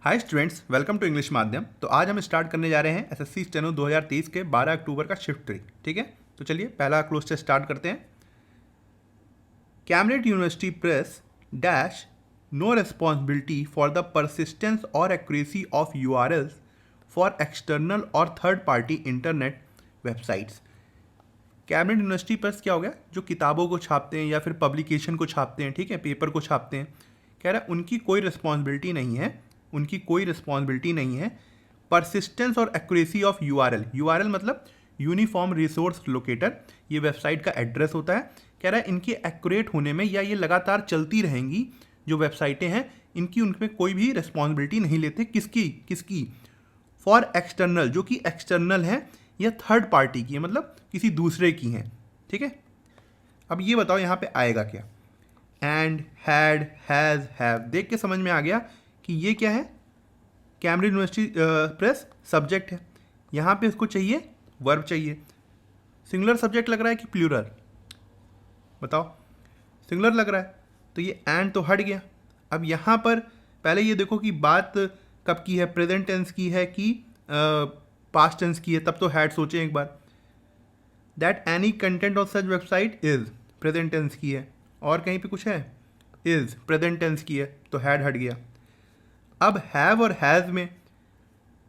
Hi students, welcome to English Madhyam. तो आज हम स्टार्ट करने जा रहे हैं एसएससी स्टेनो 2023 के 12 अक्टूबर का शिफ्ट 3। ठीक है, तो चलिए पहला क्लोज से स्टार्ट करते हैं। Cambridge University Press dash no responsibility for the persistence और accuracy of URLs for external और third party internet websites. Cambridge University Press क्या हो गया, जो किताबों को छापते हैं या फिर पब्लिकेशन को छापते हैं, ठीक है, पेपर को छापते हैं। कह रहा है उनकी कोई रिस्पॉन्सिबिलिटी नहीं है, उनकी कोई रिस्पॉन्सिबिलिटी नहीं है परसिस्टेंस और एक्यूरेसी ऑफ यूआरएल। यूआरएल मतलब यूनिफॉर्म रिसोर्स लोकेटर, ये वेबसाइट का एड्रेस होता है। कह रहा है इनके एक्यूरेट होने में या ये लगातार चलती रहेंगी जो वेबसाइटें हैं, इनकी उनमें कोई भी रिस्पॉन्सिबिलिटी नहीं लेते। किसकी किसकी फॉर एक्सटर्नल, जो कि एक्सटर्नल है, या थर्ड पार्टी की है, मतलब किसी दूसरे की हैं। ठीक है, अब ये बताओ यहाँ पे आएगा क्या। एंड, हैड, हैज़, हैव, देख के समझ में आ गया कि ये क्या है। कैम्ब्रिज यूनिवर्सिटी प्रेस सब्जेक्ट है, यहाँ पे इसको चाहिए वर्ब चाहिए। सिंगुलर सब्जेक्ट लग रहा है कि प्लूरल, बताओ। सिंगुलर लग रहा है तो ये एंड तो हट गया। अब यहाँ पर पहले ये देखो कि बात कब की है, प्रेजेंट टेंस की है कि पास्ट टेंस की है, तब तो हैड सोचें एक बार। That any content of such website is, present tense की है। और कहीं पे कुछ है, इज प्रेजेंट टेंस की है, तो हैड हट गया। अब हैव और हैज़ में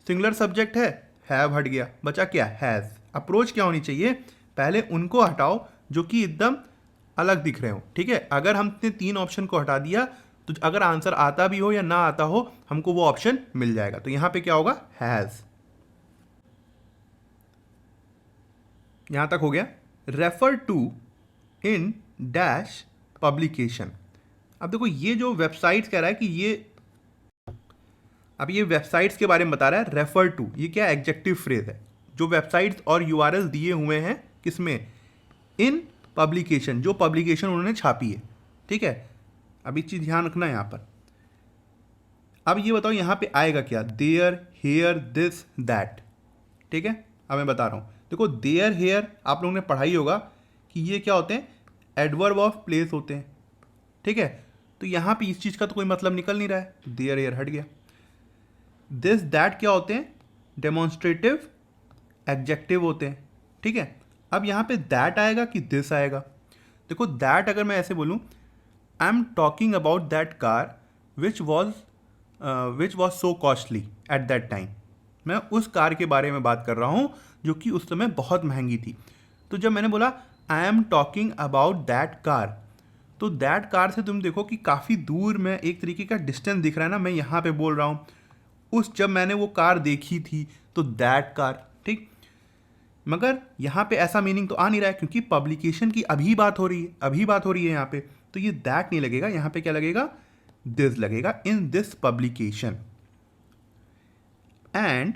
सिंगुलर सब्जेक्ट है, हैव हट गया, बचा क्या, हैज़। अप्रोच क्या होनी चाहिए, पहले उनको हटाओ जो कि एकदम अलग दिख रहे हो। ठीक है, अगर हमने तीन ऑप्शन को हटा दिया तो अगर आंसर आता भी हो या ना आता हो, हमको वो ऑप्शन मिल जाएगा। तो यहां पे क्या होगा, हैज़। यहां तक हो गया। Refer to in dash publication. अब देखो ये जो वेबसाइट कह रहा है कि ये, अब ये वेबसाइट्स के बारे में बता रहा है। रेफर टू, ये क्या एडजेक्टिव फ्रेज है, जो वेबसाइट्स और यूआरएल दिए हुए हैं किसमें, इन पब्लिकेशन, जो पब्लिकेशन उन्होंने छापी है। ठीक है, अब एक चीज ध्यान रखना है यहाँ पर। अब ये बताओ यहाँ पे आएगा क्या, देयर, हेयर, दिस, दैट। ठीक है, अब मैं बता रहा हूँ। देखो देयर, हेयर आप लोगों ने पढ़ाई होगा कि ये क्या होते हैं, एडवर्ब ऑफ प्लेस होते हैं। ठीक है, तो यहाँ पे इस चीज़ का तो कोई मतलब निकल नहीं रहा है, देयर हेयर हट गया। दिस दैट क्या होते हैं, डेमोन्स्ट्रेटिव एडजेक्टिव होते हैं। ठीक है, अब यहाँ पे दैट आएगा कि दिस आएगा। देखो दैट अगर मैं ऐसे बोलूँ, I am talking about that car which was so costly at that time. मैं उस कार के बारे में बात कर रहा हूँ जो कि उस समय बहुत महंगी थी। तो जब मैंने बोला I am talking about that car, तो दैट कार से तुम देखो कि काफ़ी दूर में एक तरीके का डिस्टेंस दिख रहा है ना। मैं यहाँ पे बोल रहा हूँ उस, जब मैंने वो कार देखी थी, तो दैट कार। ठीक, मगर यहाँ पे ऐसा मीनिंग तो आ नहीं रहा है क्योंकि पब्लिकेशन की अभी बात हो रही है, अभी बात हो रही है यहाँ पे। तो ये दैट नहीं लगेगा, यहाँ पे क्या लगेगा, दिस लगेगा, in this publication. And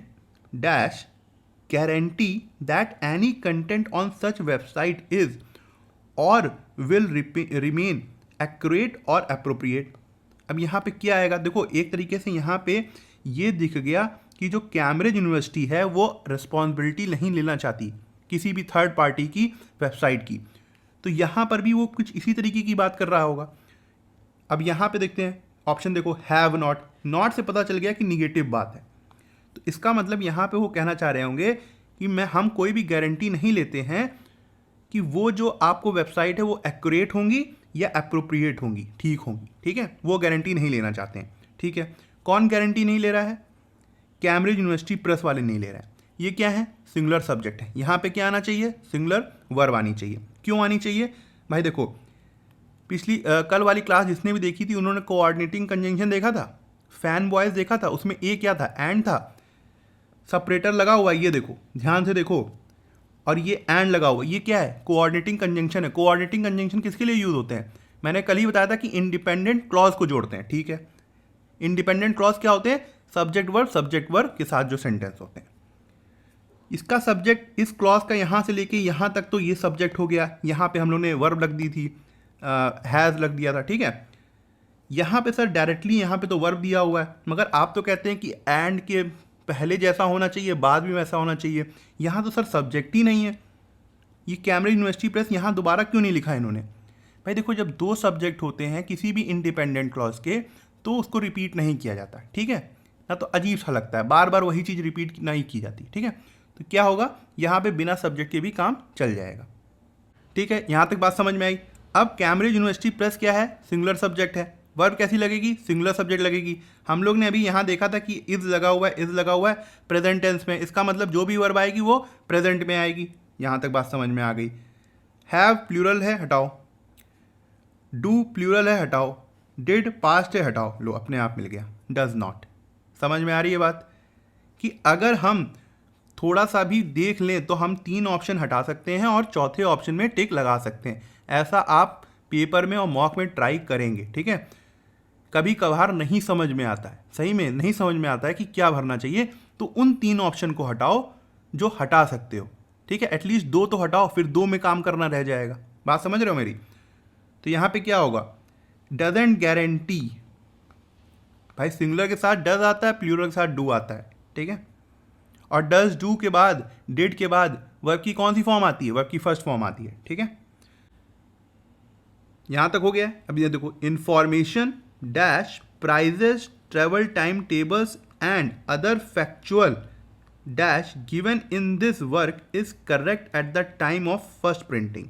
dash guarantee that any content on such website is or will remain accurate और appropriate। अब यहाँ पे क्या आएगा, देखो एक तरीके से यहाँ पे ये दिख गया कि जो कैम्ब्रिज यूनिवर्सिटी है वो रिस्पॉन्सिबिलिटी नहीं लेना चाहती किसी भी थर्ड पार्टी की वेबसाइट की। तो यहाँ पर भी वो कुछ इसी तरीके की बात कर रहा होगा। अब यहाँ पे देखते हैं ऑप्शन, देखो हैव नॉट, नॉट से पता चल गया कि निगेटिव बात है। तो इसका मतलब यहाँ पे वो कहना चाह रहे होंगे कि हम कोई भी गारंटी नहीं लेते हैं कि वो जो आपको वेबसाइट है वो एक्यूरेट होंगी या अप्रोप्रिएट होंगी, ठीक होंगी। ठीक है, वो गारंटी नहीं लेना चाहते हैं। ठीक है, कौन गारंटी नहीं ले रहा है, कैम्ब्रिज यूनिवर्सिटी प्रेस वाले नहीं ले रहे हैं। ये क्या है, सिंगुलर सब्जेक्ट है, यहाँ पे क्या आना चाहिए, सिंगुलर वर्ब आनी चाहिए। क्यों आनी चाहिए भाई, देखो पिछली कल वाली क्लास जिसने भी देखी थी उन्होंने कोऑर्डिनेटिंग कंजंक्शन देखा था, फैन बॉयज देखा था, उसमें ए क्या था, एंड था। सेपरेटर लगा हुआ है, ये देखो ध्यान से देखो, और ये एंड लगा हुआ है, ये क्या है, कोऑर्डिनेटिंग कंजंक्शन है। कोऑर्डिनेटिंग कंजंक्शन किसके लिए यूज होते हैं, मैंने कल ही बताया था कि इंडिपेंडेंट क्लॉज को जोड़ते हैं। ठीक है, इंडिपेंडेंट क्लॉज क्या होते हैं, सब्जेक्ट वर्ब के साथ जो सेंटेंस होते हैं। इसका सब्जेक्ट, इस क्लॉज का यहाँ से लेके यहाँ तक तो ये सब्जेक्ट हो गया, यहाँ पे हम लोग ने वर्ब लग दी थी, हैज़ लग दिया था। ठीक है, यहाँ पे सर डायरेक्टली यहाँ पे तो वर्ब दिया हुआ है, मगर आप तो कहते हैं कि एंड के पहले जैसा होना चाहिए, बाद में वैसा होना चाहिए। यहाँ तो सर सब्जेक्ट ही नहीं है। ये कैम्ब्रिज यूनिवर्सिटी प्रेस यहाँ दोबारा क्यों नहीं लिखा है इन्होंने, भाई देखो जब दो सब्जेक्ट होते हैं किसी भी इंडिपेंडेंट क्लॉज के तो उसको रिपीट नहीं किया जाता। ठीक है, ना तो अजीब सा लगता है, बार बार वही चीज़ रिपीट नहीं की जाती। ठीक है, तो क्या होगा यहाँ पे बिना सब्जेक्ट के भी काम चल जाएगा। ठीक है, यहाँ तक बात समझ में आई। अब कैम्ब्रिज यूनिवर्सिटी प्रेस क्या है, सिंगुलर सब्जेक्ट है, वर्ब कैसी लगेगी, सिंगुलर सब्जेक्ट लगेगी। हम लोग ने अभी यहाँ देखा था कि इज लगा हुआ है, इज लगा हुआ है प्रेजेंट टेंस में, इसका मतलब जो भी वर्ब आएगी वो प्रेजेंट में आएगी। यहाँ तक बात समझ में आ गई। हैव प्लूरल है, हटाओ। डू प्लूरल है, हटाओ। डिड पास्ट है, हटाओ। लो अपने आप मिल गया। Does not. समझ में आ रही है बात कि अगर हम थोड़ा सा भी देख लें तो हम 3 ऑप्शन हटा सकते हैं और चौथे ऑप्शन में टिक लगा सकते हैं। ऐसा आप पेपर में और मॉक में ट्राई करेंगे। ठीक है, कभी कभार नहीं समझ में आता है, सही में नहीं समझ में आता है कि क्या भरना चाहिए, तो उन 3 ऑप्शन को हटाओ जो हटा सकते हो। ठीक है, एटलीस्ट 2 तो हटाओ, फिर 2 में काम करना रह जाएगा। बात समझ रहे हो मेरी? तो यहाँ पे क्या होगा, डजंट गारंटी। भाई सिंगुलर के साथ डज आता है, प्लूरल के साथ डू आता है। ठीक है, और डज डू के बाद, डिड के बाद वर्ब की कौन सी फॉर्म आती है, वर्ब की फर्स्ट फॉर्म आती है। ठीक है, यहां तक हो गया। अब ये देखो, information dash prices travel time tables and other factual dash given in this work is correct at the time of first printing.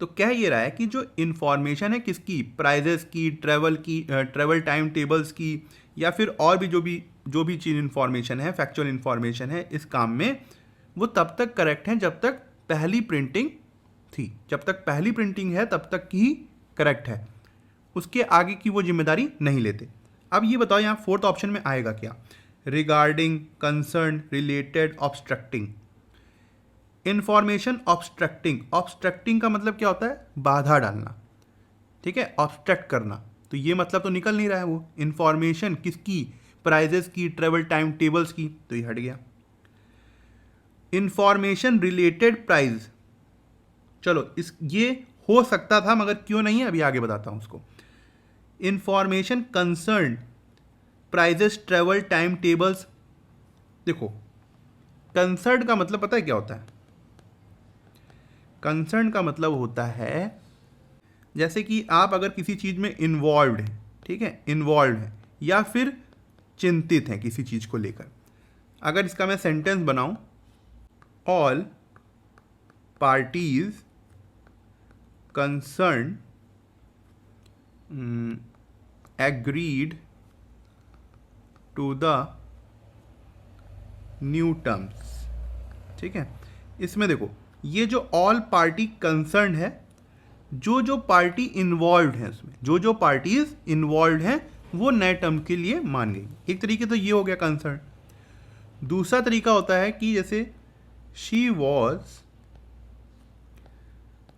तो कह ये रहा है कि जो इंफॉर्मेशन है किसकी, प्राइजेस की, ट्रेवल टाइम टेबल्स की, या फिर और भी जो भी चीज़ इंफॉर्मेशन है, फैक्चुअल इंफॉर्मेशन है इस काम में, वो तब तक करेक्ट है जब तक पहली प्रिंटिंग थी। जब तक पहली प्रिंटिंग है तब तक ही करेक्ट है, उसके आगे की वो जिम्मेदारी नहीं लेते। अब ये बताओ यहाँ 4th ऑप्शन में आएगा क्या, regarding, concern, related, obstructing. Information obstructing, obstructing का मतलब क्या होता है, बाधा डालना। ठीक है, ऑब्स्ट्रक्ट करना, तो ये मतलब तो निकल नहीं रहा है वो। इंफॉर्मेशन किसकी, प्राइजेस की, ट्रेवल टाइम टेबल्स की, तो ये हट गया। इंफॉर्मेशन रिलेटेड प्राइज, चलो ये हो सकता था मगर क्यों नहीं है अभी आगे बताता हूं उसको। Information concern prices travel time tables, देखो कंसर्न का मतलब पता है क्या होता है, कंसर्न का मतलब होता है जैसे कि आप अगर किसी चीज़ में इन्वॉल्व हैं, ठीक है, इन्वॉल्व हैं या फिर चिंतित हैं किसी चीज़ को लेकर। अगर इसका मैं सेंटेंस बनाऊं, all parties concern agreed to the new terms. ठीक है, इसमें देखो ये जो ऑल पार्टी कंसर्न है, जो पार्टी इन्वॉल्व है उसमें, जो पार्टीज इन्वॉल्व हैं वो नए टर्म के लिए मान गई। एक तरीके तो ये हो गया कंसर्न। दूसरा तरीका होता है कि जैसे she was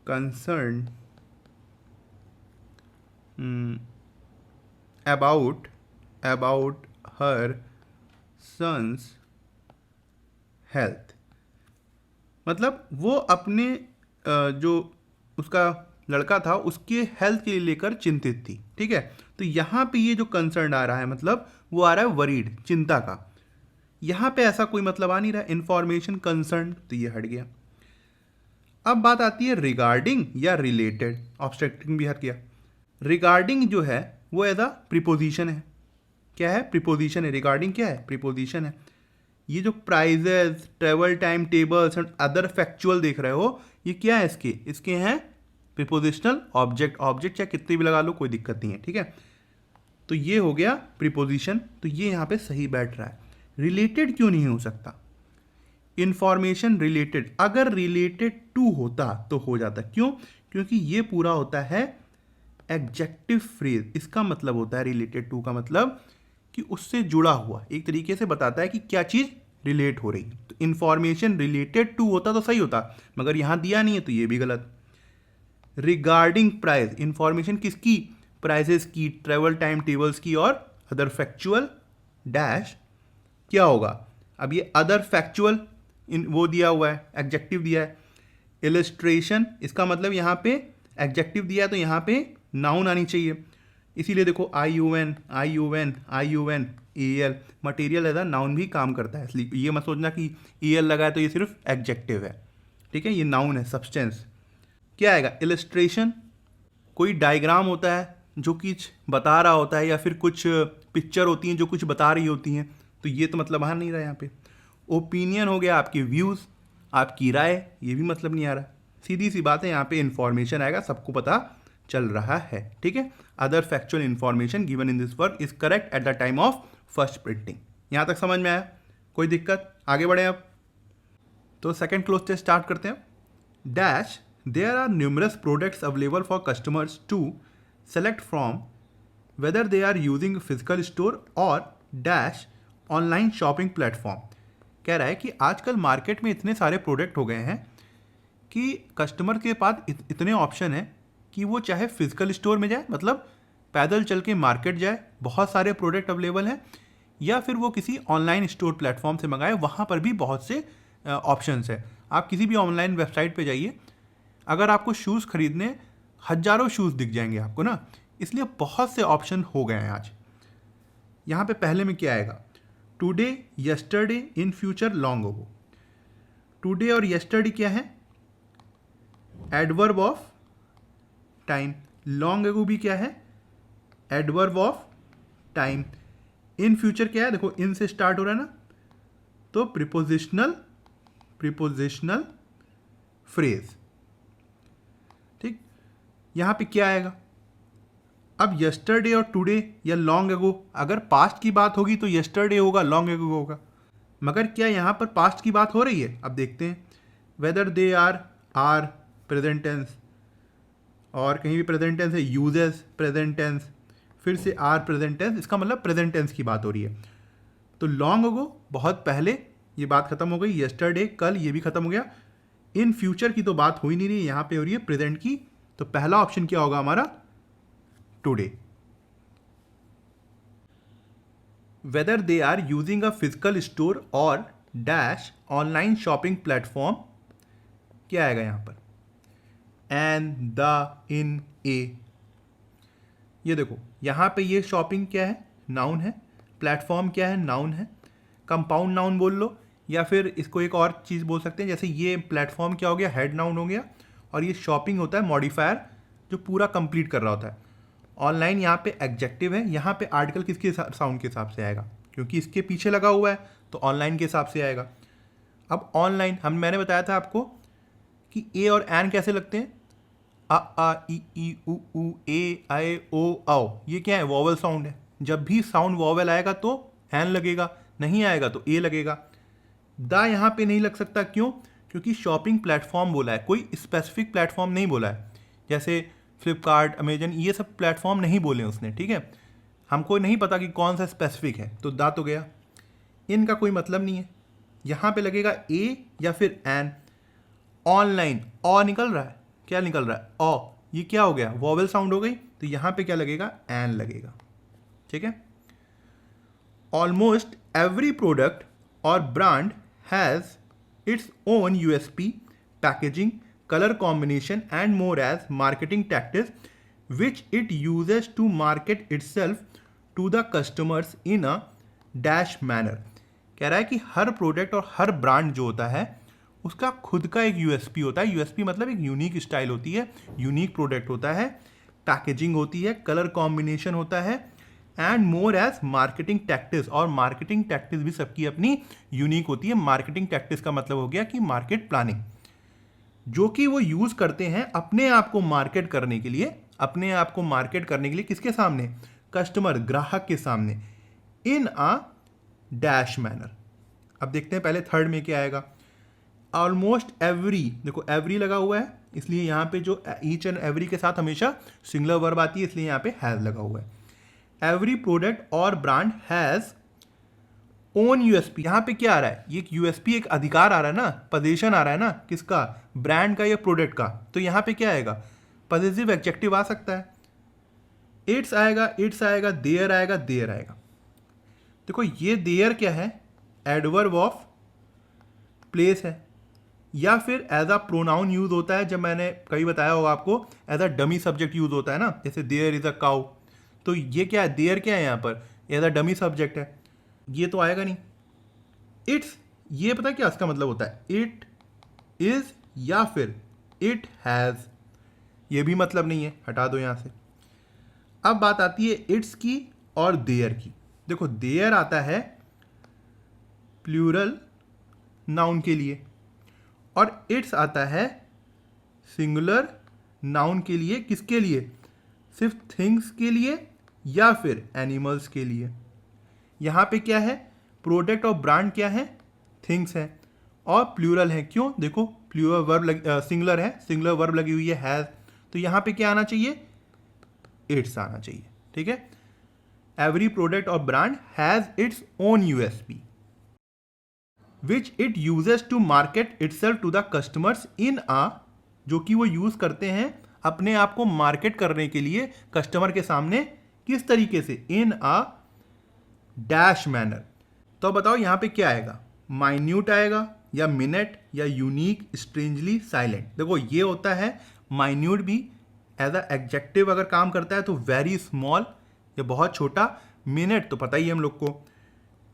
concern about her son's health, मतलब वो अपने जो उसका लड़का था उसके हेल्थ के लिए लेकर चिंतित थी। ठीक है, तो यहाँ पे ये जो कंसर्न आ रहा है मतलब वो आ रहा है वरीड, चिंता का। यहाँ पे ऐसा कोई मतलब आ नहीं रहा, इंफॉर्मेशन कंसर्न, तो ये हट गया। अब बात आती है रिगार्डिंग या रिलेटेड, ऑब्स्ट्रक्टिंग भी हट गया। रिगार्डिंग जो है वो एज अ प्रीपोजिशन है। क्या है, प्रीपोजिशन है। रिगार्डिंग क्या है, प्रीपोजिशन है। ये जो prices, travel time tables and other factual देख रहे हो, ये क्या है, इसके हैं प्रीपोजिशनल ऑब्जेक्ट। ऑब्जेक्ट चाहे कितने भी लगा लो कोई दिक्कत नहीं है। ठीक है, तो ये हो गया प्रीपोजिशन, तो ये यहाँ पे सही बैठ रहा है। रिलेटेड क्यों नहीं हो सकता, इंफॉर्मेशन रिलेटेड, अगर रिलेटेड टू होता तो हो जाता। क्यों, क्योंकि ये पूरा होता है एडजेक्टिव फ्रेज। इसका मतलब होता है रिलेटेड टू का मतलब कि उससे जुड़ा हुआ, एक तरीके से बताता है कि क्या चीज़ रिलेट हो रही। तो इंफॉर्मेशन रिलेटेड टू होता तो सही होता, मगर यहाँ दिया नहीं है तो ये भी गलत। रिगार्डिंग प्राइस, इंफॉर्मेशन किसकी, प्राइजेस की, ट्रेवल टाइम टेबल्स की और अदर फैक्चुअल डैश क्या होगा। अब ये अदर फैक्चुअल वो दिया हुआ है, एडजेक्टिव दिया है। इलस्ट्रेशन, इसका मतलब यहाँ पे एडजेक्टिव दिया है तो यहाँ पे नाउन आनी चाहिए, इसीलिए देखो IUN AL, material as a noun भी काम करता है। इसलिए ये मत सोचना कि EL लगा है तो ये सिर्फ एडजेक्टिव है। ठीक है, ये नाउन है, सब्सटेंस। क्या आएगा, इलस्ट्रेशन, कोई डायग्राम होता है जो कुछ बता रहा होता है या फिर कुछ पिक्चर होती हैं जो कुछ बता रही होती हैं, तो ये तो मतलब आ नहीं रहा यहाँ पे। ओपिनियन हो गया आपके व्यूज़, आपकी राय, ये भी मतलब नहीं आ रहा। सीधी सी बात है, यहाँ पे इन्फॉर्मेशन आएगा, सबको पता चल रहा है, ठीक है। Other factual information given in this work is correct at the time of first printing. यहाँ तक समझ में आया? कोई दिक्कत? आगे बढ़े अब। तो सेकंड क्लोज टेस्ट स्टार्ट करते हैं। Dash there are numerous products available for customers to select from whether they are using physical store or dash online shopping platform. कह रहा है कि आजकल मार्केट में इतने सारे प्रोडक्ट हो गए हैं कि कस्टमर के पास इतने ऑप्शन हैं कि वो चाहे फिजिकल स्टोर में जाए, मतलब पैदल चल के मार्केट जाए, बहुत सारे प्रोडक्ट अवेलेबल हैं, या फिर वो किसी ऑनलाइन स्टोर प्लेटफॉर्म से मंगाए, वहाँ पर भी बहुत से ऑप्शंस है। आप किसी भी ऑनलाइन वेबसाइट पे जाइए, अगर आपको शूज़ खरीदने हज़ारों शूज़ दिख जाएंगे आपको ना, इसलिए बहुत से ऑप्शन हो गए हैं आज। यहाँ पे पहले में क्या आएगा? Today, yesterday, in future, long ago. Today और यस्टरडे क्या है? Adverb of time. Long ago भी क्या है? Adverb of time. In future क्या है? देखो इन से स्टार्ट हो रहा है ना, तो प्रीपोजिशनल फ्रेज, ठीक। यहां पे क्या आएगा? अब यस्टरडे और टुडे या लॉन्ग अगो, अगर पास्ट की बात होगी तो यस्टरडे होगा, लॉन्ग अगो होगा। मगर क्या यहां पर पास्ट की बात हो रही है? अब देखते हैं। Whether they are present tense, और कहीं भी प्रेजेंट टेंस है, यूजेस प्रेजेंट टेंस, फिर से आर प्रेजेंट टेंस, इसका मतलब प्रेजेंट टेंस की बात हो रही है। तो लॉन्ग अगो बहुत पहले, ये बात खत्म हो गई। यस्टरडे कल, ये भी खत्म हो गया। इन फ्यूचर की तो बात हो ही नहीं रही है, यहाँ पे हो रही है प्रेजेंट की। तो पहला ऑप्शन क्या होगा हमारा? Today. Whether they are using a physical store or dash online shopping platform, क्या आएगा यहाँ पर? And, the, in, a. ये देखो यहाँ पे ये शॉपिंग क्या है? नाउन है। प्लेटफॉर्म क्या है? नाउन है। कंपाउंड नाउन बोल लो, या फिर इसको एक और चीज़ बोल सकते हैं, जैसे ये प्लेटफॉर्म क्या हो गया? हेड नाउन हो गया, और ये शॉपिंग होता है मॉडिफायर जो पूरा कंप्लीट कर रहा होता है। ऑनलाइन यहाँ पे एडजेक्टिव है, यहाँ पे आर्टिकल किसके साउंड के हिसाब से आएगा? क्योंकि इसके पीछे लगा हुआ है, तो ऑनलाइन के हिसाब से आएगा। अब ऑनलाइन मैंने बताया था आपको कि ए और एन कैसे लगते हैं? आ ई उ ए आए ओ आओ, ये क्या है? वॉवल साउंड है। जब भी साउंड वॉवल आएगा तो एन लगेगा, नहीं आएगा तो ए लगेगा। द यहाँ पे नहीं लग सकता, क्यों? क्योंकि शॉपिंग प्लेटफॉर्म बोला है, कोई स्पेसिफिक प्लेटफॉर्म नहीं बोला है। जैसे फ्लिपकार्ट, अमेजन, ये सब प्लेटफॉर्म नहीं बोले उसने, ठीक है। हमको नहीं पता कि कौन सा स्पेसिफिक है, तो दा तो गया। इनका कोई मतलब नहीं है, यहाँ पे लगेगा ए या फिर एन। ऑनलाइन ऑ निकल रहा है, क्या निकल रहा है? ऑ। ये क्या हो गया? वॉवेल साउंड हो गई, तो यहाँ पे क्या लगेगा? एन लगेगा, ठीक है। ऑलमोस्ट एवरी प्रोडक्ट और brand has its own USP, packaging, color combination and more as marketing tactics which it uses to market itself to the customers in a dash manner। कह रहा है कि हर प्रोडक्ट और हर brand जो होता है उसका खुद का एक यूएसपी होता है। यूएसपी मतलब एक यूनिक स्टाइल होती है, यूनिक प्रोडक्ट होता है, पैकेजिंग होती है, कलर कॉम्बिनेशन होता है, and more as marketing tactics, और मार्केटिंग टैक्टिक्स भी सबकी अपनी यूनिक होती है। मार्केटिंग टैक्टिक्स का मतलब हो गया कि मार्केट प्लानिंग, जो कि वो यूज़ करते हैं अपने आप को मार्केट करने के लिए, अपने आप को मार्केट करने के लिए किसके सामने? कस्टमर, ग्राहक के सामने, इन अ डैश मैनर। अब देखते हैं पहले थर्ड में क्या आएगा। ऑलमोस्ट एवरी, देखो एवरी लगा हुआ है, इसलिए यहाँ पे जो ईच एंड एवरी के साथ हमेशा सिंगुलर वर्ब आती है, इसलिए यहाँ पे हैज़ लगा हुआ है। एवरी प्रोडक्ट और ब्रांड हैज़ ओन यूएसपी। यहाँ पे क्या आ रहा है? ये यूएसपी एक अधिकार आ रहा है ना, पोजीशन आ रहा है ना, किसका? ब्रांड का या प्रोडक्ट का। तो यहाँ पे क्या आएगा? पॉजिटिव एडजेक्टिव आ सकता है। इट्स आएगा, इट्स आएगा, देयर आएगा, देयर आएगा। देखो ये देयर क्या है? एडवर्ब ऑफ प्लेस है, या फिर एज अ प्रोनाउन यूज होता है। जब मैंने कभी बताया होगा आपको, as a dummy subject use होता है ना, जैसे देयर इज अ काउ। तो ये क्या है? देयर क्या है यहाँ पर? एज अ डमी सब्जेक्ट है, ये तो आएगा नहीं। इट्स, ये पता है क्या इसका मतलब होता है? इट इज या फिर इट हैज़, ये भी मतलब नहीं है, हटा दो यहाँ से। अब बात आती है इट्स की और देयर की। देखो देयर आता है प्लूरल नाउन के लिए और इट्स आता है सिंगुलर नाउन के लिए। किसके लिए? सिर्फ थिंग्स के लिए या फिर एनिमल्स के लिए। यहाँ पे क्या है? प्रोडक्ट और ब्रांड क्या है? थिंग्स है और प्लूरल है। क्यों? देखो प्लूरल वर्ब सिंगुलर है, सिंगुलर वर्ब लगी हुई है हैज़, तो यहाँ पे क्या आना चाहिए? इट्स आना चाहिए। ठीक है, एवरी प्रोडक्ट और brand has its own USP which it uses to market itself to the customers in uh, जो कि वो यूज़ करते हैं अपने आप को मार्केट करने के लिए कस्टमर के सामने। किस तरीके से? इन आ डैश मैनर। तो बताओ यहाँ पे क्या आएगा? माइन्यूट आएगा या मिनट या यूनिक, स्ट्रेंजली, साइलेंट। देखो ये होता है माइन्यूट भी एज अ एडजेक्टिव अगर काम करता है तो वेरी स्मॉल या बहुत छोटा। मिनट तो पता ही है हम लोग को,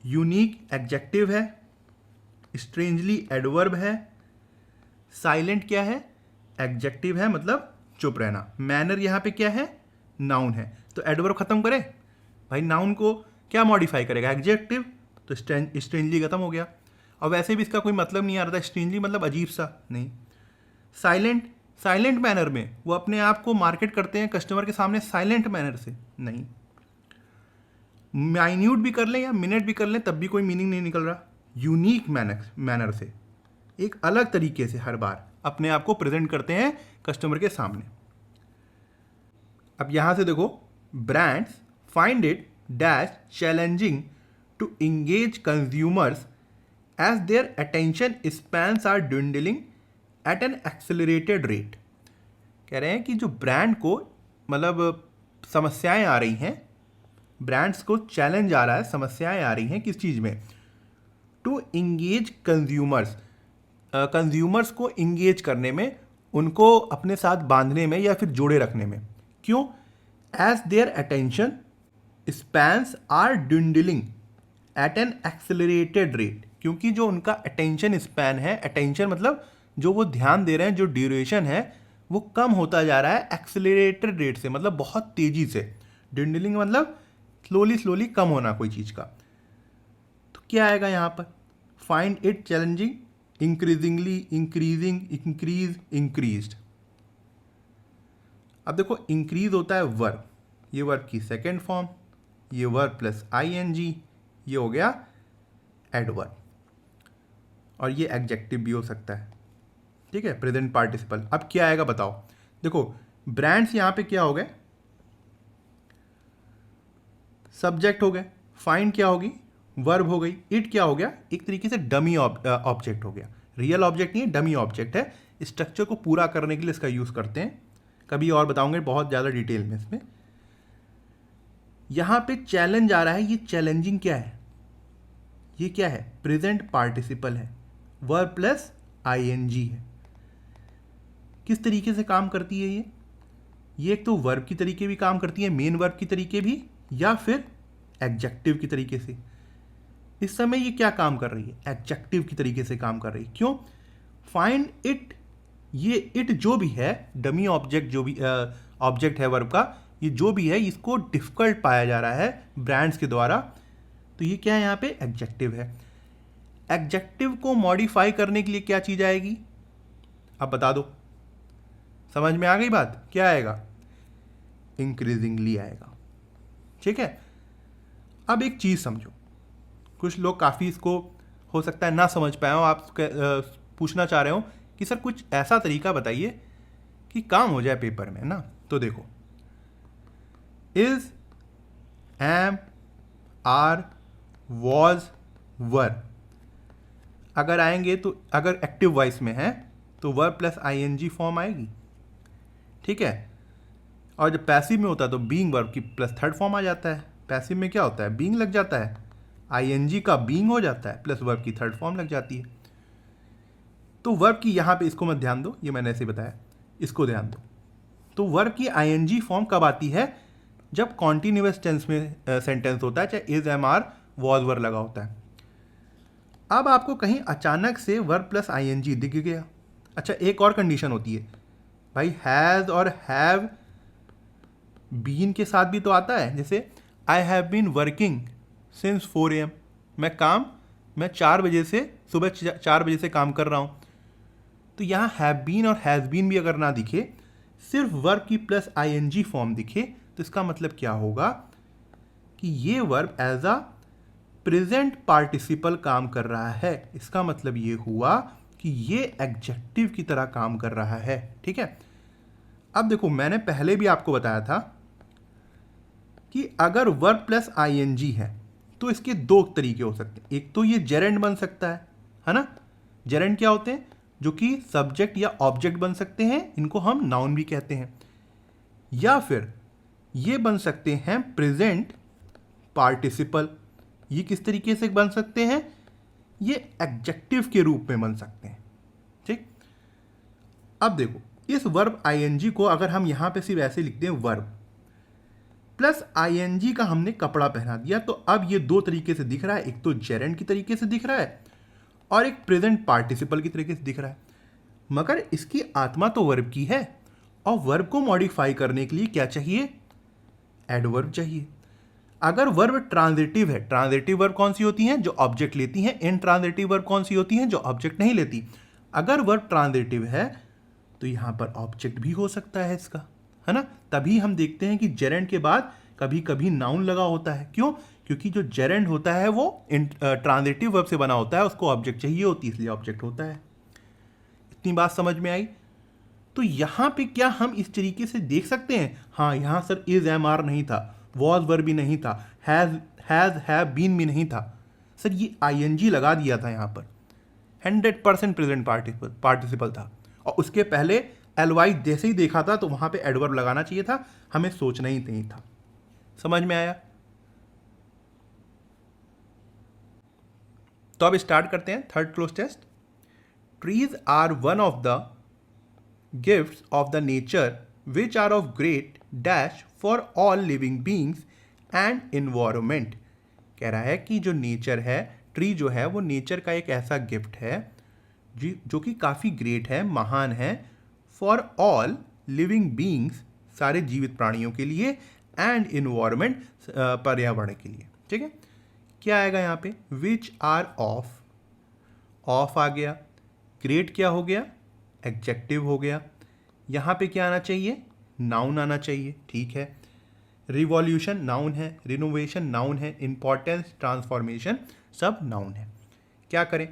यूनिक एडजेक्टिव है, स्ट्रेंजली एडवर्ब है, साइलेंट क्या है? एडजेक्टिव है, मतलब चुप रहना। मैनर यहाँ पे क्या है? नाउन है। तो एडवर्ब खत्म करे भाई, नाउन को क्या मॉडिफाई करेगा? एडजेक्टिव। तो स्ट्रेंजली खत्म हो गया। और वैसे भी इसका कोई मतलब नहीं आ रहा था, स्ट्रेंजली मतलब अजीब सा नहीं। साइलेंट, साइलेंट मैनर में वो अपने आप को मार्केट करते हैं कस्टमर के सामने साइलेंट मैनर से नहीं। माइन्यूट भी कर लें या मिनट भी कर लें तब भी कोई मीनिंग नहीं निकल रहा। यूनिक मैनर से, एक अलग तरीके से हर बार अपने आप को प्रेजेंट करते हैं कस्टमर के सामने। अब यहां से देखो, brands find it dash challenging to engage consumers as their attention spans are dwindling at an accelerated rate. कह रहे हैं कि जो ब्रांड को मतलब समस्याएं आ रही हैं, ब्रांड्स को चैलेंज आ रहा है, समस्याएं आ रही हैं किस चीज़ में? टू इंगेज कंज्यूमर्स, कंज्यूमर्स को इंगेज करने में, उनको अपने साथ बांधने में या फिर जोड़े रखने में। क्यों? As their attention spans are dwindling at an accelerated rate. क्योंकि जो उनका अटेंशन स्पैन है, अटेंशन मतलब जो वो ध्यान दे रहे हैं, जो ड्यूरेशन है वो कम होता जा रहा है एक्सेलरेटेड रेट से, मतलब बहुत तेजी से। dwindling मतलब स्लोली स्लोली कम होना कोई चीज़ का। तो क्या आएगा यहाँ पर? Find it challenging, increasingly, increasing, increase, increased. अब देखो इंक्रीज होता है वर्ब, ये वर्ब की सेकेंड फॉर्म, ये वर्ब प्लस आईएनजी, ये हो गया एडवर्ब, और ये एडजेक्टिव भी हो सकता है। ठीक है, प्रेजेंट पार्टिसिपल। अब क्या आएगा बताओ? देखो ब्रांड्स यहाँ पे क्या हो गए? सब्जेक्ट हो गए। फाइंड क्या होगी? वर्ब हो गई। इट क्या हो गया? एक तरीके से डमी ऑब्जेक्ट हो गया। रियल ऑब्जेक्ट नहीं है, डमी ऑब्जेक्ट है। स्ट्रक्चर को पूरा करने के लिए इसका यूज़ करते हैं, कभी और बताऊंगे बहुत ज़्यादा डिटेल में इसमें। यहाँ पे चैलेंज आ रहा है, ये चैलेंजिंग क्या है? ये क्या है? प्रेजेंट पार्टिसिपल है, वर्ब प्लस आईएनजी है। किस तरीके से काम करती है ये एक तो वर्ब की तरीके भी काम करती है, मेन वर्ब की तरीके भी, या फिर एडजेक्टिव की तरीके से। इस समय ये क्या काम कर रही है? एडजेक्टिव की तरीके से काम कर रही है। क्यों? फाइंड इट, ये इट जो भी है, डमी ऑब्जेक्ट जो भी ऑब्जेक्ट है वर्ब का, ये जो भी है इसको डिफिकल्ट पाया जा रहा है ब्रांड्स के द्वारा। तो ये क्या है? यहाँ पे एडजेक्टिव है। एडजेक्टिव को मॉडिफाई करने के लिए क्या चीज़ आएगी? अब बता दो, समझ में आ गई बात? क्या आएगा? इंक्रीजिंगली आएगा। ठीक है, अब एक चीज़ समझो, कुछ लोग काफ़ी इसको हो सकता है ना समझ पाए हो, आप पूछना चाह रहे हो कि सर कुछ ऐसा तरीका बताइए कि काम हो जाए पेपर में ना। तो देखो, इज, एम, आर, वॉज, वर अगर आएंगे तो, अगर एक्टिव वॉइस में है तो वर्ब प्लस आईएनजी फॉर्म आएगी। ठीक है, और जब पैसिव में होता है तो बीइंग वर्ब की प्लस थर्ड फॉर्म आ जाता है। पैसिव में क्या होता है? बीइंग लग जाता है, आईएनजी का बीइंग हो जाता है, प्लस वर्ब की थर्ड फॉर्म लग जाती है। तो वर्ब की यहाँ पे इसको मत ध्यान दो, ये मैंने ऐसे बताया, इसको ध्यान दो। तो वर्ब की आईएनजी फॉर्म कब आती है? जब कॉन्टिन्यूअस टेंस में सेंटेंस होता है, चाहे इज, एम, आर, वॉज, वर लगा होता है। अब आपको कहीं अचानक से वर्ब प्लस आईएनजी दिख गया। अच्छा, एक और कंडीशन होती है भाई, हैज़ और हैव बीन के साथ भी तो आता है। जैसे I have been working since 4 AM, मैं 4 बजे से सुबह 4 बजे से काम कर रहा हूँ। तो यहाँ हैव बीन और हैज़ बीन भी अगर ना दिखे, सिर्फ वर्ब की प्लस आईएनजी फॉर्म दिखे, तो इसका मतलब क्या होगा कि ये verb as a present participle काम कर रहा है। इसका मतलब ये हुआ कि ये एडजेक्टिव की तरह काम कर रहा है। ठीक है, अब देखो मैंने पहले भी आपको बताया था कि अगर वर्ब प्लस आईएनजी है तो इसके दो तरीके हो सकते हैं। एक तो ये जेरेंड बन सकता है ना। जेरेंड क्या होते हैं? जो कि सब्जेक्ट या ऑब्जेक्ट बन सकते हैं, इनको हम नाउन भी कहते हैं। या फिर ये बन सकते हैं प्रेजेंट पार्टिसिपल। ये किस तरीके से बन सकते हैं? ये एडजेक्टिव के रूप में बन सकते हैं। ठीक, अब देखो इस वर्ब आईएनजी को अगर हम यहां पे सिर्फ ऐसे लिखते हैं वर्ब प्लस आईएनजी का हमने कपड़ा पहना दिया, तो अब ये दो तरीके से दिख रहा है। एक तो जेरेंड की तरीके से दिख रहा है और एक प्रेजेंट पार्टिसिपल की तरीके से दिख रहा है, मगर इसकी आत्मा तो वर्ब की है। और वर्ब को मॉडिफाई करने के लिए क्या चाहिए? एडवर्ब चाहिए। अगर वर्ब ट्रांजिटिव है, ट्रांजिटिव वर्ब कौन सी होती हैं? जो ऑब्जेक्ट लेती हैं। इनट्रांजिटिव वर्ब कौन सी होती हैं? जो ऑब्जेक्ट नहीं लेती। अगर वर्ब ट्रांजिटिव है तो यहां पर ऑब्जेक्ट भी हो सकता है इसका, है ना। तभी हम देखते हैं कि जेरेंड के बाद कभी कभी नाउन लगा होता है। क्यों? क्योंकि जो जेरेंड होता है वो ट्रांजिटिव वर्ब से बना होता है, उसको ऑब्जेक्ट चाहिए होती है, इसलिए ऑब्जेक्ट होता है। इतनी बात समझ में आई? तो यहां पे क्या हम इस तरीके से देख सकते हैं? हाँ, यहां सर इज एम आर नहीं था, वॉज वर्ब भी नहीं था, हैज हैव बीन भी नहीं था सर, ये आईएनजी लगा दिया था यहां पर। 100% प्रेजेंट पार्टिसिपल था, और उसके पहले एलवाई जैसे ही देखा था तो वहां पे एडवर्ब लगाना चाहिए था, हमें सोचना ही नहीं था। समझ में आया? तो अब स्टार्ट करते हैं third close test. Trees are one of the gifts of the nature which are of great dash for all living beings and environment. कह रहा है कि जो नेचर है, ट्री जो है वो नेचर का एक ऐसा गिफ्ट है जो कि काफ़ी ग्रेट है, महान है, फॉर ऑल लिविंग बींग्स, सारे जीवित प्राणियों के लिए, एंड इन्वायरमेंट, पर्यावरण के लिए। ठीक है, क्या आएगा यहाँ पे? विच आर ऑफ, ऑफ आ गया। ग्रेट क्या हो गया? एडजेक्टिव हो गया। यहाँ पे क्या आना चाहिए? नाउन आना चाहिए। ठीक है, रिवॉल्यूशन नाउन है, रिनोवेशन नाउन है, इंपॉर्टेंस, ट्रांसफॉर्मेशन सब नाउन है। क्या करें?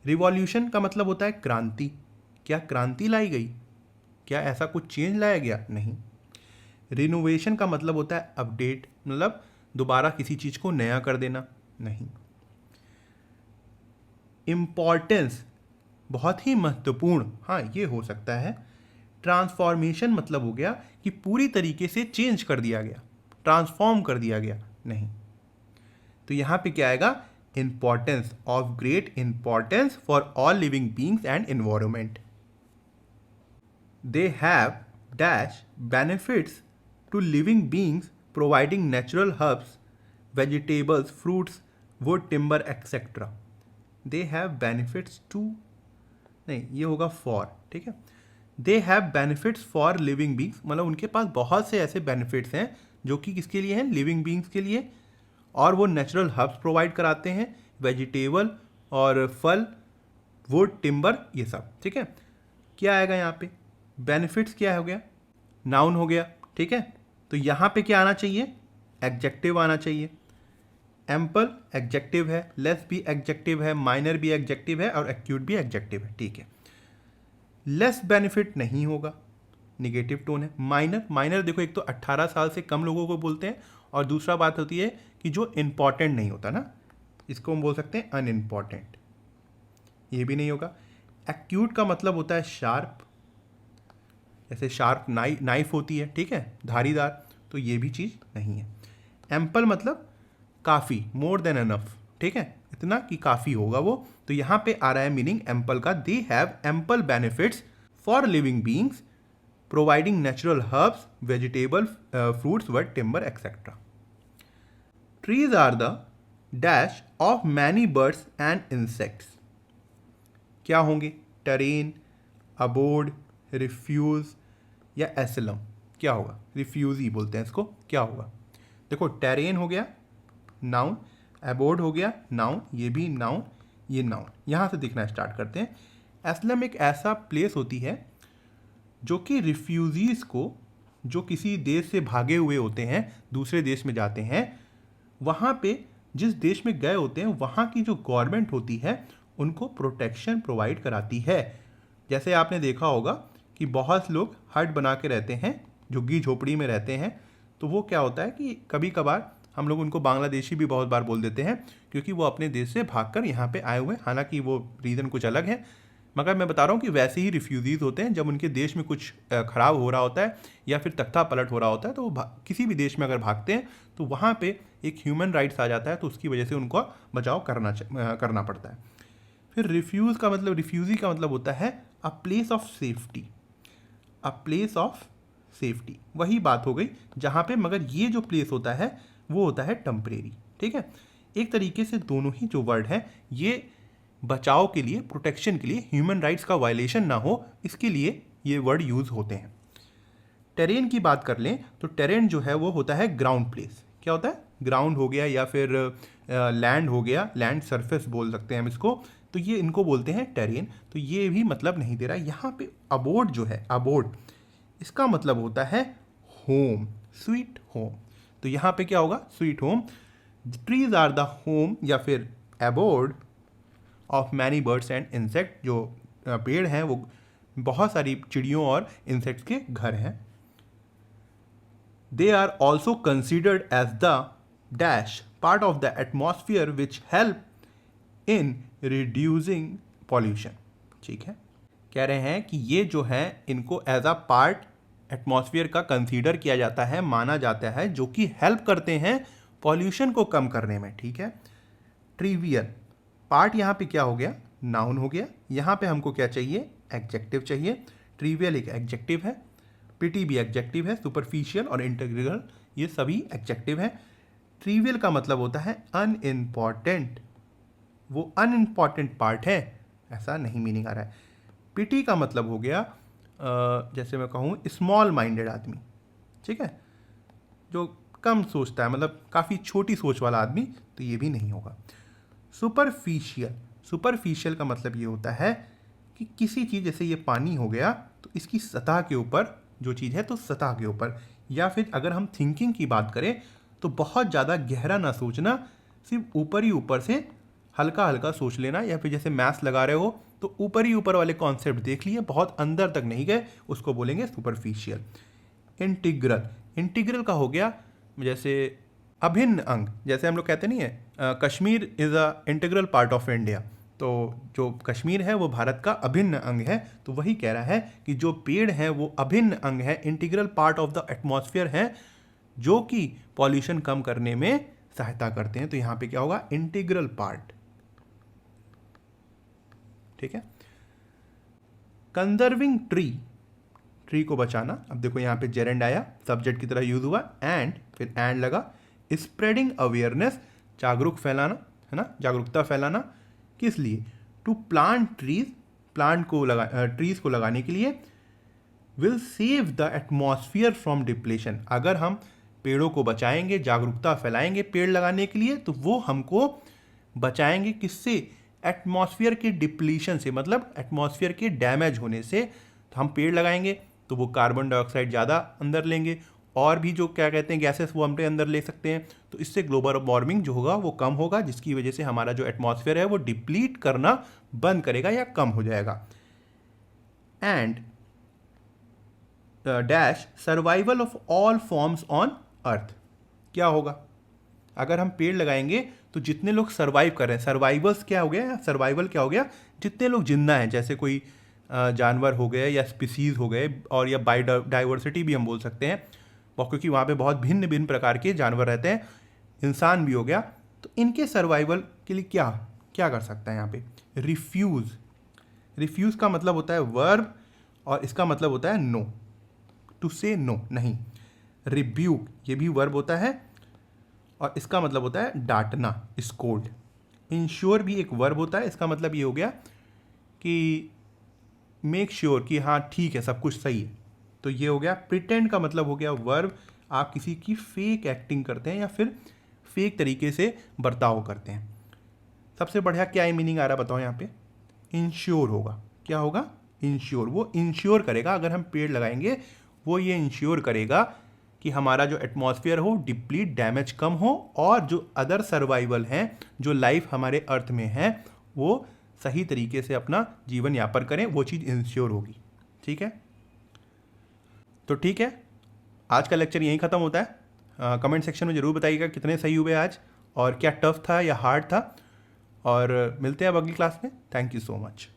रिवॉल्यूशन का मतलब होता है क्रांति। क्या क्रांति लाई गई? क्या ऐसा कुछ चेंज लाया गया? नहीं। रिनोवेशन का मतलब होता है अपडेट, मतलब दोबारा किसी चीज़ को नया कर देना। नहीं। इम्पॉर्टेंस बहुत ही महत्वपूर्ण, हाँ ये हो सकता है। ट्रांसफॉर्मेशन मतलब हो गया कि पूरी तरीके से चेंज कर दिया गया, ट्रांसफॉर्म कर दिया गया। नहीं। तो यहां पे क्या आएगा? Importance, of great importance for all living beings and environment. They have dash benefits to living beings providing natural herbs, vegetables, fruits, wood, timber etcetera. They have benefits to, नहीं ये होगा फॉर। ठीक है, they have benefits for living beings, मतलब उनके पास बहुत से ऐसे बेनिफिट्स हैं जो कि किसके लिए हैं? लिविंग बींग्स के लिए। और वो नेचुरल हर्ब्स प्रोवाइड कराते हैं, वेजिटेबल और फल, वुड, टिम्बर, ये सब। ठीक है, क्या आएगा यहाँ पे? बेनिफिट्स क्या हो गया? नाउन हो गया। ठीक है, तो यहाँ पे क्या आना चाहिए? एडजेक्टिव आना चाहिए। एम्पल एडजेक्टिव है, लेस भी एडजेक्टिव है, माइनर भी एडजेक्टिव है, और एक्यूट भी एडजेक्टिव है। ठीक है, लेस बेनिफिट नहीं होगा, निगेटिव टोन है। माइनर, माइनर देखो एक तो 18 साल से कम लोगों को बोलते हैं, और दूसरा बात होती है कि जो इम्पॉर्टेंट नहीं होता ना, इसको हम बोल सकते हैं अनइम्पॉर्टेंट, ये भी नहीं होगा। एक्यूट का मतलब होता है शार्प, जैसे शार्प नाइफ होती है, ठीक है, धारीदार, तो ये भी चीज़ नहीं है। एम्पल मतलब काफ़ी, मोर देन एनफ, ठीक है, इतना कि काफ़ी होगा वो। तो यहाँ पे आ रहा है मीनिंग एम्पल का, they have ample benefits for living beings providing natural herbs, vegetable, fruits, wood, timber etcetera. Trees are the dash of many birds and insects. क्या होंगे? टेरेन, अबोर्ड, रिफ्यूज या एसिलम। क्या होगा? रिफ्यूज ही बोलते हैं इसको। क्या होगा? देखो टेरेन हो गया नाउन, एबोर्ड हो गया नाउन, ये भी नाउन, ये नाउन। यहाँ से देखना स्टार्ट करते हैं। एस्लम एक ऐसा प्लेस होती है जो कि रिफ्यूजीज़ को, जो किसी देश से भागे हुए होते हैं, दूसरे देश में जाते हैं, वहाँ पे जिस देश में गए होते हैं वहाँ की जो गवर्नमेंट होती है उनको प्रोटेक्शन प्रोवाइड कराती है। जैसे आपने देखा होगा कि बहुत लोग हट बना के रहते हैं, झुग्गी झोपड़ी में रहते हैं, तो वो क्या होता है कि कभी कभार हम लोग उनको बांग्लादेशी भी बहुत बार बोल देते हैं, क्योंकि वो अपने देश से भागकर यहाँ पे आए हुए हैं। हालांकि वो रीज़न कुछ अलग है, मगर मैं बता रहा हूँ कि वैसे ही रिफ्यूजीज़ होते हैं। जब उनके देश में कुछ ख़राब हो रहा होता है या फिर तख्ता पलट हो रहा होता है, तो वो किसी भी देश में अगर भागते हैं तो वहाँ पे एक ह्यूमन राइट्स आ जाता है, तो उसकी वजह से उनको बचाव करना पड़ता है। फिर रिफ्यूज़ का मतलब, रिफ्यूजी का मतलब होता है a place of safety, a place of safety. वही बात हो गई जहाँ पे, मगर ये जो प्लेस होता है वो होता है टेम्परेरी। ठीक है, एक तरीके से दोनों ही जो वर्ड है ये बचाव के लिए, प्रोटेक्शन के लिए, ह्यूमन राइट्स का वायलेशन ना हो, इसके लिए ये वर्ड यूज़ होते हैं। टेरेन की बात कर लें तो टेरेन जो है वो होता है ग्राउंड प्लेस। क्या होता है? ग्राउंड हो गया या फिर लैंड हो गया, लैंड सरफेस बोल सकते हैं हम इसको, तो ये इनको बोलते हैं टेरेन। तो ये भी मतलब नहीं दे रहा। यहाँ पे अबोर्ड जो है, अबोर्ड, इसका मतलब होता है होम, स्वीट होम। तो यहाँ पे क्या होगा? Sweet home. Trees are the home या फिर abode of many birds and insect. जो पेड़ हैं वो बहुत सारी चिड़ियों और इंसेक्ट्स के घर हैं। They are also considered as the dash part of the atmosphere which help in reducing pollution। ठीक है, कह रहे हैं कि ये जो है इनको एज अ पार्ट एटमॉस्फेयर का कंसीडर किया जाता है, माना जाता है, जो कि हेल्प करते हैं पॉल्यूशन को कम करने में। ठीक है। ट्रिवियल पार्ट यहाँ पे क्या हो गया? नाउन हो गया। यहाँ पे हमको क्या चाहिए? एडजेक्टिव चाहिए। ट्रिवियल एक एडजेक्टिव है, पिटी भी एडजेक्टिव है, सुपरफिशियल और इंटीग्रल ये सभी एडजेक्टिव हैं। ट्रिवियल का मतलब होता है अनइम्पॉर्टेंट, वो अनइम्पॉर्टेंट पार्ट है, ऐसा नहीं मीनिंग आ रहा है। पिटी का मतलब हो गया जैसे मैं कहूँ स्मॉल माइंडेड आदमी। ठीक है, जो कम सोचता है, मतलब काफ़ी छोटी सोच वाला आदमी, तो ये भी नहीं होगा। सुपरफिशियल, सुपरफिशियल का मतलब ये होता है कि किसी चीज़, जैसे ये पानी हो गया, तो इसकी सतह के ऊपर जो चीज़ है तो सतह के ऊपर, या फिर अगर हम थिंकिंग की बात करें तो बहुत ज़्यादा गहरा ना सोचना, सिर्फ ऊपर ही ऊपर से हल्का हल्का सोच लेना, या फिर जैसे मैथ्स लगा रहे हो तो ऊपर ही ऊपर वाले कॉन्सेप्ट देख लिए, बहुत अंदर तक नहीं गए, उसको बोलेंगे सुपरफिशियल। इंटीग्रल, इंटीग्रल का हो गया जैसे अभिन्न अंग, जैसे हम लोग कहते नहीं है Kashmir is a integral part of India, तो जो कश्मीर है वो भारत का अभिन्न अंग है। तो वही कह रहा है कि जो पेड़ है वो अभिन्न अंग है, integral part of the atmosphere है, जो कि पॉल्यूशन कम करने में सहायता करते हैं। तो यहाँ पे क्या होगा? Integral part. ठीक है। कंजर्विंग ट्री, ट्री को बचाना। अब देखो यहाँ पे जेरेंड आया, सब्जेक्ट की तरह यूज हुआ, एंड फिर एंड लगा। स्प्रेडिंग अवेयरनेस, जागरूक फैलाना, है ना, जागरूकता फैलाना। किस लिए? टू प्लांट ट्रीज, प्लांट को ट्रीज को लगाने के लिए। Will save the atmosphere from depletion, अगर हम पेड़ों को बचाएंगे, जागरूकता फैलाएंगे पेड़ लगाने के लिए, तो वो हमको बचाएंगे किससे? एटमॉस्फेयर के डिप्लीशन से, मतलब एटमॉस्फेयर के डैमेज होने से। तो हम पेड़ लगाएंगे तो वो कार्बन डाइऑक्साइड ज़्यादा अंदर लेंगे, और भी जो क्या कहते हैं गैसेस वो हम अंदर ले सकते हैं, तो इससे ग्लोबल वार्मिंग जो होगा वो कम होगा, जिसकी वजह से हमारा जो एटमॉस्फेयर है वो डिप्लीट करना बंद करेगा या कम हो जाएगा। And dash survival of all forms on earth, क्या होगा? अगर हम पेड़ लगाएंगे तो जितने लोग सर्वाइव कर रहे हैं, सर्वाइवर्स क्या हो गया, सर्वाइवल क्या हो गया? जितने लोग जिंदा हैं, जैसे कोई जानवर हो गए या स्पीसीज हो गए, और या बायोडाइवर्सिटी भी हम बोल सकते हैं, क्योंकि वहाँ पे बहुत भिन्न भिन्न प्रकार के जानवर रहते हैं, इंसान भी हो गया, तो इनके सर्वाइवल के लिए क्या क्या कर सकता है यहाँ पे? रिफ्यूज़, रिफ्यूज़ का मतलब होता है वर्ब, और इसका मतलब होता है नो, टू से नो, नहीं। रिब्यूक, ये भी वर्ब होता है, और इसका मतलब होता है डांटना, स्कोल्ड। इंश्योर भी एक वर्ब होता है, इसका मतलब ये हो गया कि मेक श्योर कि हाँ ठीक है, सब कुछ सही है, तो ये हो गया। प्रिटेंड का मतलब हो गया वर्ब, आप किसी की फेक एक्टिंग करते हैं या फिर फेक तरीके से बर्ताव करते हैं। सबसे बढ़िया क्या मीनिंग आ रहा बताओ यहाँ पे, इंश्योर होगा। क्या होगा? इंश्योर। वो इंश्योर करेगा, अगर हम पेड़ लगाएंगे वो ये इंश्योर करेगा कि हमारा जो एटमॉस्फेयर हो डिप्लीट, डैमेज कम हो, और जो अदर सर्वाइवल हैं, जो लाइफ हमारे अर्थ में है, वो सही तरीके से अपना जीवन यापन करें, वो चीज़ इंश्योर होगी। ठीक है, तो ठीक है, आज का लेक्चर यहीं ख़त्म होता है। कमेंट सेक्शन में ज़रूर बताइएगा कितने सही हुए आज, और क्या टफ था या हार्ड था, और मिलते हैं अब अगली क्लास में। Thank you so much.